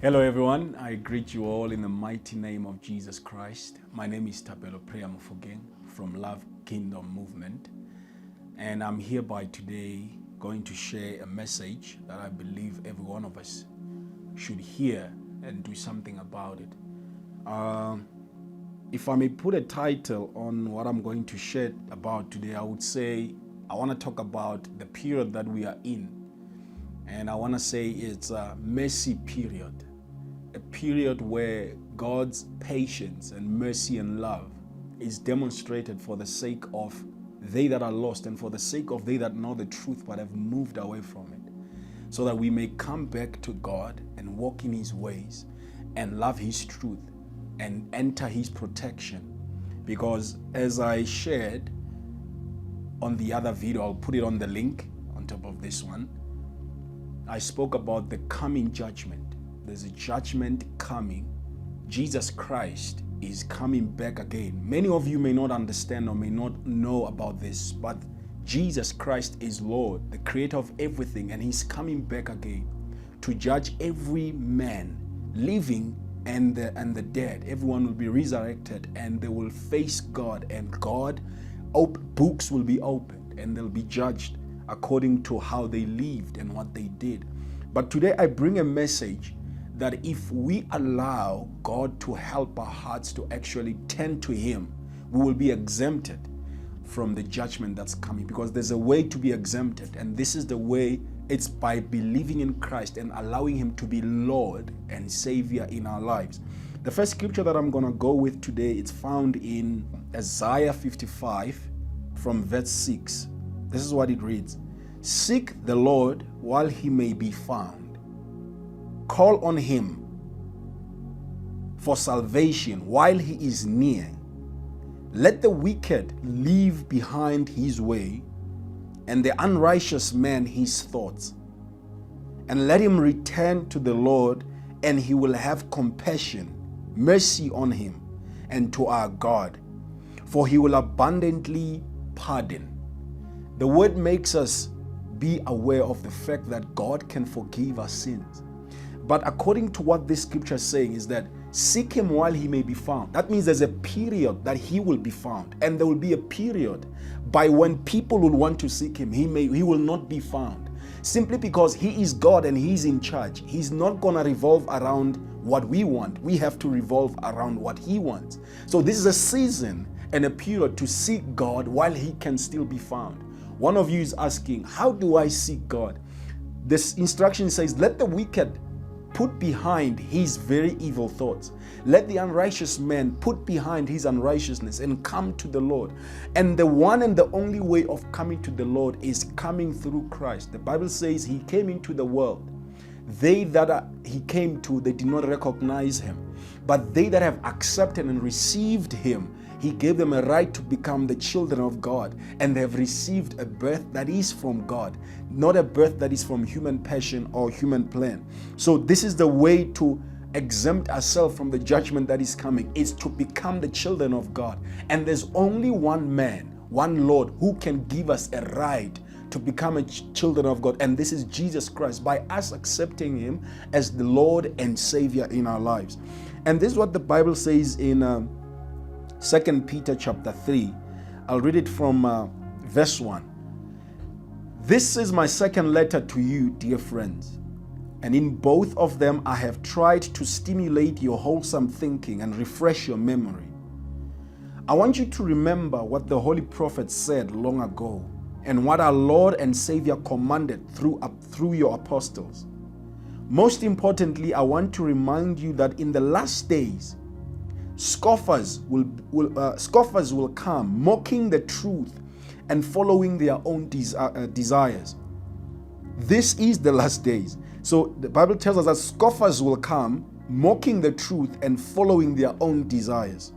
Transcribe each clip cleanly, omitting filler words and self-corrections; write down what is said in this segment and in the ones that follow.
Hello everyone, I greet you all in the mighty name of Jesus Christ. My name is Tapelo Preyamufogeng from Love Kingdom Movement, and I'm hereby today going to share a message that I believe every one of us should hear and do something about it. If I may put a title on what I'm going to share about today, I would say I want to talk about the period that we are in, and I want to say it's a mercy period. A period where God's patience and mercy and love is demonstrated for the sake of they that are lost and for the sake of they that know the truth but have moved away from it, so that we may come back to God and walk in His ways and love His truth and enter His protection. Because as I shared on the other video, I'll put it on the link on top of this one, I spoke about the coming judgment. There's a judgment coming. Jesus Christ is coming back again. Many of you may not understand or may not know about this, but Jesus Christ is Lord, the creator of everything, and He's coming back again to judge every man, living and the dead. Everyone will be resurrected and they will face God, and books will be opened and they'll be judged according to how they lived and what they did. But today I bring a message that if we allow God to help our hearts to actually tend to Him, we will be exempted from the judgment that's coming, because there's a way to be exempted, and this is the way. It's by believing in Christ and allowing Him to be Lord and Savior in our lives. The first scripture that I'm going to go with today, it's found in Isaiah 55 from verse 6. This is what it reads: "Seek the Lord while He may be found. Call on Him for salvation while He is near. Let the wicked leave behind his way, and the unrighteous man his thoughts. And let him return to the Lord, and He will have compassion, mercy on him, and to our God, for He will abundantly pardon." The word makes us be aware of the fact that God can forgive our sins. But according to what this scripture is saying is that seek Him while He may be found. That means there's a period that He will be found, and there will be a period by when people will want to seek Him, He will not be found. Simply because He is God and He's in charge. He's not going to revolve around what we want. We have to revolve around what He wants. So this is a season and a period to seek God while He can still be found. One of you is asking, how do I seek God? This instruction says, let the wicked put behind his very evil thoughts. Let the unrighteous man put behind his unrighteousness and come to the Lord. And the one and the only way of coming to the Lord is coming through Christ. The Bible says He came into the world. They that He came to, they did not recognize Him. But they that have accepted and received Him, He gave them a right to become the children of God, and they have received a birth that is from God, not a birth that is from human passion or human plan. So this is the way to exempt ourselves from the judgment that is coming, is to become the children of God. And there's only one man, one Lord, who can give us a right to become a children of God, and this is Jesus Christ, by us accepting Him as the Lord and Savior in our lives. And this is what the Bible says in 2 Peter chapter 3. I'll read it from verse 1. "This is my second letter to you, dear friends, and in both of them I have tried to stimulate your wholesome thinking and refresh your memory. I want you to remember what the holy prophet said long ago, and what our Lord and Savior commanded through your apostles. Most importantly, I want to remind you that in the last days, scoffers will come, mocking the truth and following their own desires. This is the last days. So the Bible tells us that scoffers will come, mocking the truth and following their own desires.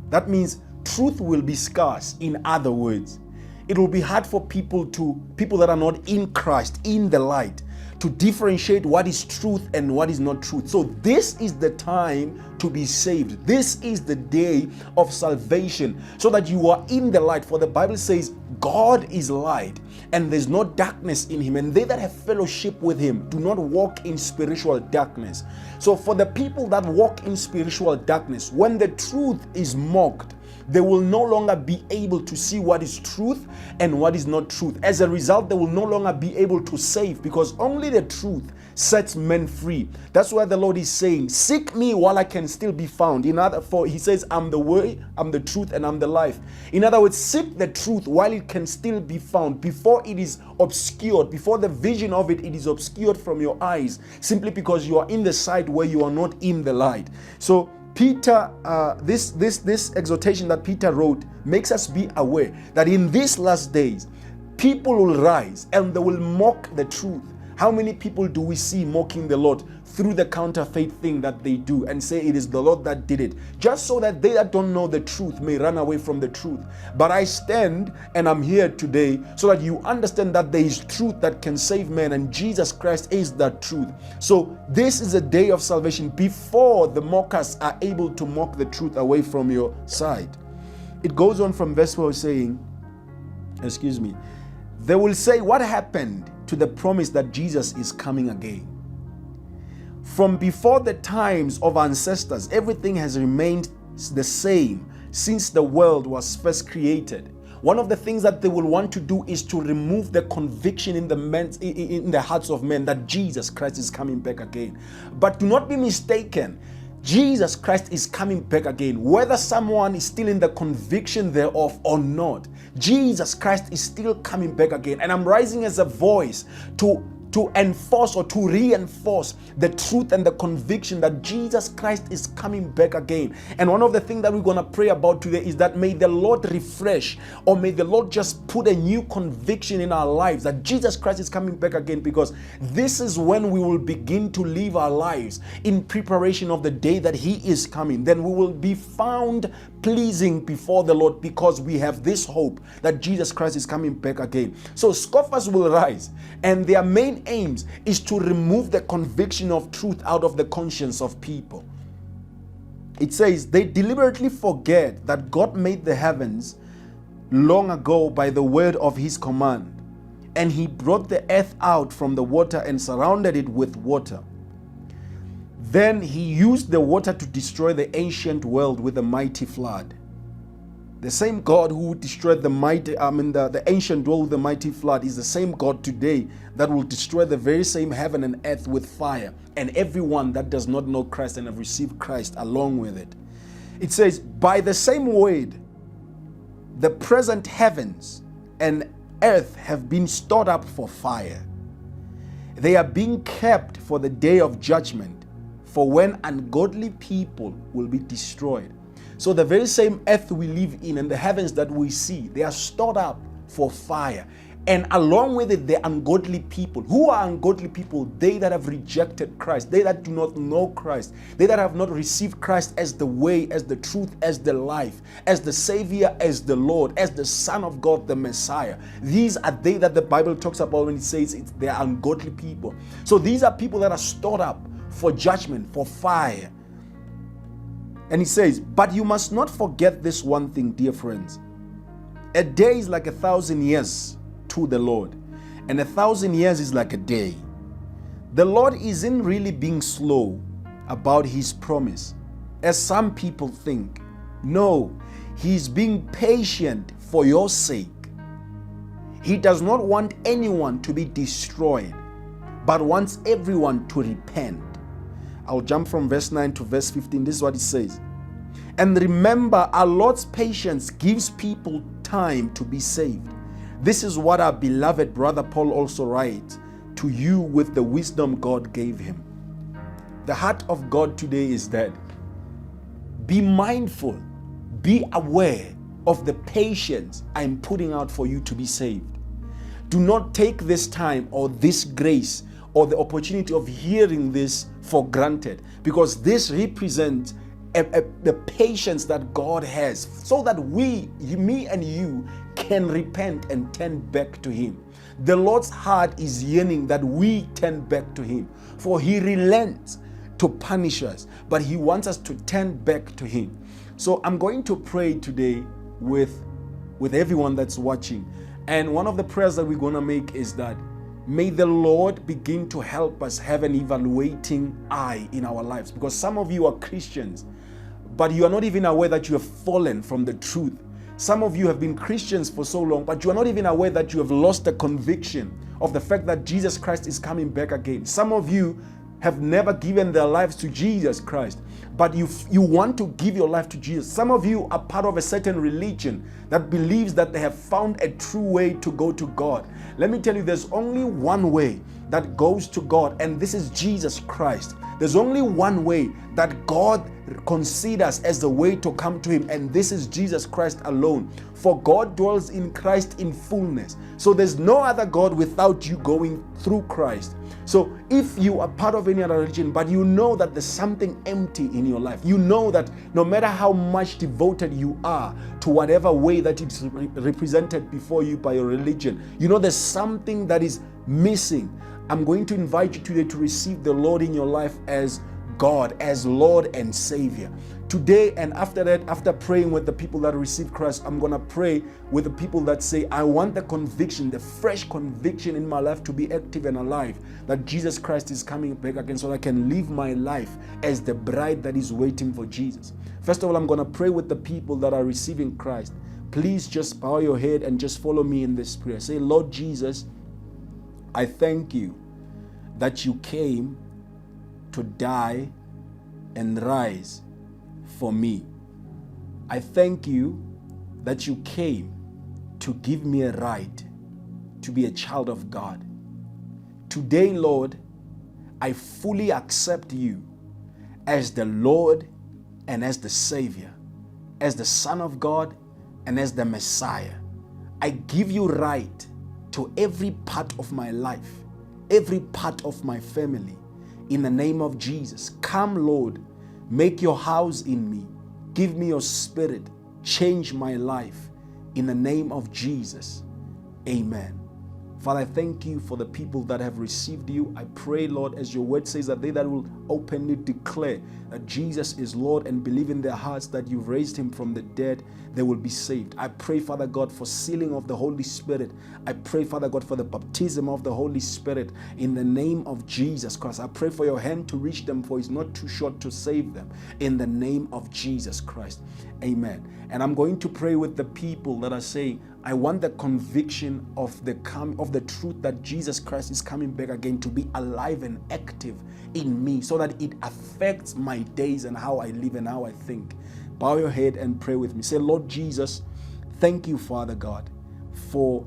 That means truth will be scarce. In other words, it will be hard for people that are not in Christ, in the light, to differentiate what is truth and what is not truth. So this is the time to be saved. This is the day of salvation, so that you are in the light. For the Bible says God is light and there's no darkness in him, and they that have fellowship with him do not walk in spiritual darkness. So for the people that walk in spiritual darkness, when the truth is mocked, they will no longer be able to see what is truth and what is not truth. As a result, they will no longer be able to save, because only the truth sets men free. That's why the Lord is saying, seek me while I can still be found. He says, I'm the way, I'm the truth, and I'm the life. In other words, seek the truth while it can still be found, before it is obscured, before the vision of it is obscured from your eyes, simply because you are in the side where you are not in the light. So Peter, this exhortation that Peter wrote makes us be aware that in these last days, people will rise and they will mock the truth. How many people do we see mocking the Lord through the counterfeit thing that they do and say it is the Lord that did it, just so that they that don't know the truth may run away from the truth? But I stand and I'm here today so that you understand that there is truth that can save men, and Jesus Christ is that truth. So this is a day of salvation before the mockers are able to mock the truth away from your side. It goes on from verse 4 saying, they will say, what happened to the promise that Jesus is coming again? From before the times of ancestors, everything has remained the same since the world was first created. One of the things that they will want to do is to remove the conviction in the hearts of men that Jesus Christ is coming back again. But do not be mistaken. Jesus Christ is coming back again, whether someone is still in the conviction thereof or not. Jesus Christ is still coming back again. And I'm rising as a voice to enforce or to reinforce the truth and the conviction that Jesus Christ is coming back again. And one of the things that we're going to pray about today is that may the Lord refresh, or may the Lord just put a new conviction in our lives that Jesus Christ is coming back again, because this is when we will begin to live our lives in preparation of the day that he is coming. Then we will be found pleasing before the Lord, because we have this hope that Jesus Christ is coming back again. So scoffers will rise, and their main aims is to remove the conviction of truth out of the conscience of people. It says they deliberately forget that God made the heavens long ago by the word of his command, and he brought the earth out from the water and surrounded it with water. Then he used the water to destroy the ancient world with a mighty flood. The same God who destroyed the ancient world with the mighty flood is the same God today that will destroy the very same heaven and earth with fire, and everyone that does not know Christ and have received Christ along with it. It says, by the same word, the present heavens and earth have been stored up for fire. They are being kept for the day of judgment, for when ungodly people will be destroyed. So the very same earth we live in and the heavens that we see, they are stored up for fire. And along with it, the ungodly people. Who are ungodly people? They that have rejected Christ, they that do not know Christ, they that have not received Christ as the way, as the truth, as the life, as the Savior, as the Lord, as the Son of God, the Messiah. These are they that the Bible talks about when it says they are ungodly people. So these are people that are stored up for judgment, for fire. And he says, but you must not forget this one thing, dear friends. A day is like 1,000 years to the Lord, and 1,000 years is like a day. The Lord isn't really being slow about his promise, as some people think. No, he's being patient for your sake. He does not want anyone to be destroyed, but wants everyone to repent. I'll jump from verse 9 to verse 15. This is what it says. And remember, our Lord's patience gives people time to be saved. This is what our beloved brother Paul also writes to you with the wisdom God gave him. The heart of God today is that be mindful, be aware of the patience I'm putting out for you to be saved. Do not take this time or this grace or the opportunity of hearing this for granted, because this represents the patience that God has, so that me and you can repent and turn back to him. The Lord's heart is yearning that we turn back to Him. For He relents to punish us, but He wants us to turn back to Him. So I'm going to pray today with everyone that's watching. And one of the prayers that we're going to make is that may the Lord begin to help us have an evaluating eye in our lives. Because some of you are Christians, but you are not even aware that you have fallen from the truth. Some of you have been Christians for so long, but you are not even aware that you have lost the conviction of the fact that Jesus Christ is coming back again. Some of you have never given their lives to Jesus Christ, but you want to give your life to Jesus. Some of you are part of a certain religion that believes that they have found a true way to go to God. Let me tell you, there's only one way that goes to God, and this is Jesus Christ. There's only one way that God considers as the way to come to Him, and this is Jesus Christ alone. For God dwells in Christ in fullness. So there's no other God without you going through Christ. So if you are part of any other religion, but you know that there's something empty in your life, you know that no matter how much devoted you are to whatever way that it's represented before you by your religion, you know there's something that is missing. I'm going to invite you today to receive the Lord in your life as God, as Lord and Savior. Today and after that, after praying with the people that receive Christ, I'm going to pray with the people that say, I want the conviction, the fresh conviction in my life to be active and alive, that Jesus Christ is coming back again so that I can live my life as the bride that is waiting for Jesus. First of all, I'm going to pray with the people that are receiving Christ. Please just bow your head and just follow me in this prayer. Say, Lord Jesus, I thank you that you came to die and rise for me. I thank you that you came to give me a right to be a child of God. Today, Lord, I fully accept you as the Lord and as the Savior, as the Son of God and as the Messiah. I give you right to every part of my life, every part of my family. In the name of Jesus, come, Lord, make your house in me. Give me your spirit. Change my life. In the name of Jesus, amen. Father, I thank you for the people that have received you. I pray, Lord, as your word says, that they that will openly declare that Jesus is Lord and believe in their hearts that you've raised him from the dead, they will be saved. I pray, Father God, for sealing of the Holy Spirit. I pray, Father God, for the baptism of the Holy Spirit in the name of Jesus Christ. I pray for your hand to reach them, for it's not too short to save them, in the name of Jesus Christ. Amen. And I'm going to pray with the people that are saying, I want the conviction of the truth that Jesus Christ is coming back again to be alive and active in me, so that it affects my days and how I live and how I think. Bow your head and pray with me. Say, Lord Jesus, thank you, Father God, for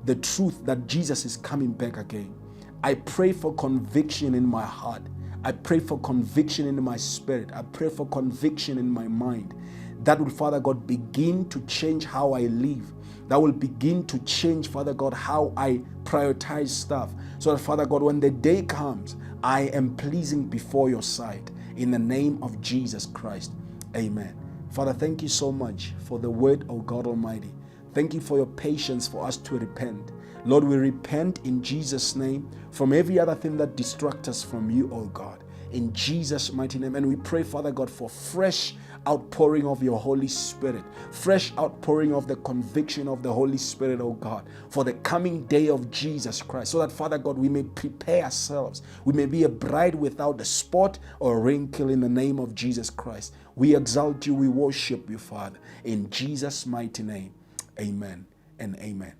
the truth that Jesus is coming back again. I pray for conviction in my heart. I pray for conviction in my spirit. I pray for conviction in my mind. That will, Father God, begin to change how I live. That will begin to change, Father God, how I prioritize stuff. So that, Father God, when the day comes, I am pleasing before your sight. In the name of Jesus Christ. Amen. Father, thank you so much for the word, oh God Almighty. Thank you for your patience for us to repent. Lord, we repent in Jesus' name from every other thing that distracts us from you, oh God. In Jesus' mighty name. And we pray, Father God, for fresh outpouring of your Holy Spirit, fresh outpouring of the conviction of the Holy Spirit, oh God, for the coming day of Jesus Christ, so that, Father God, we may prepare ourselves. We may be a bride without a spot or a wrinkle in the name of Jesus Christ. We exalt you, we worship you, Father, in Jesus' mighty name. Amen and amen.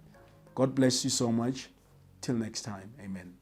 God bless you so much. Till next time, amen.